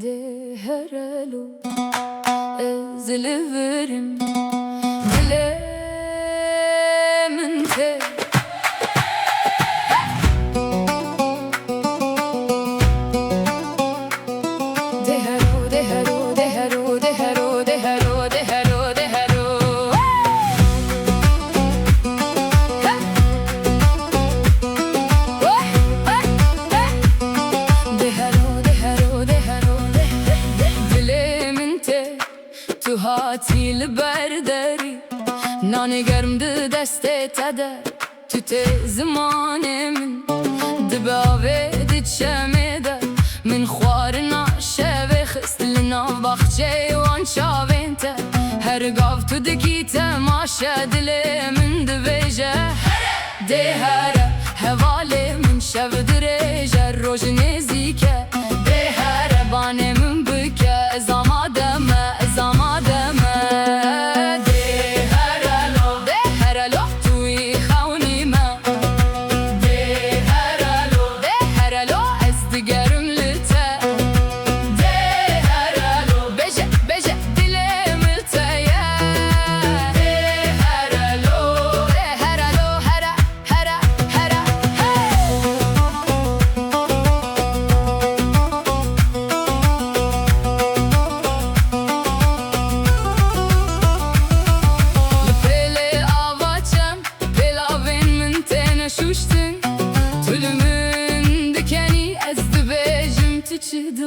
De heralo eziliverim dilemin te De hero, de hero, de hero, de hero, de hero, de hero, de hero تو هاتی لبرداری نانی گرم ده دسته تده تو ته زمان من دباوه دید شمه ده من خوار ناشه و خست لناو بخچه وان شاوین ته هر گاف تو دکی تماشه دل من دبیجه ده هره هواله من شو درجه روش نزیکه ده هره بانه من بکه زمادمه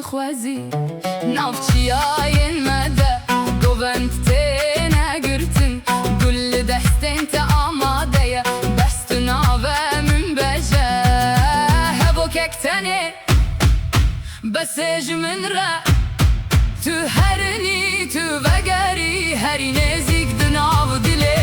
دخوازی نافچیاین مده گوند تنه گرتن گل دستین تا آماده یا بست ناوه من بجه هبو ککتنه بسج من را تو هرنی تو وگری هری نزیک دناو دلی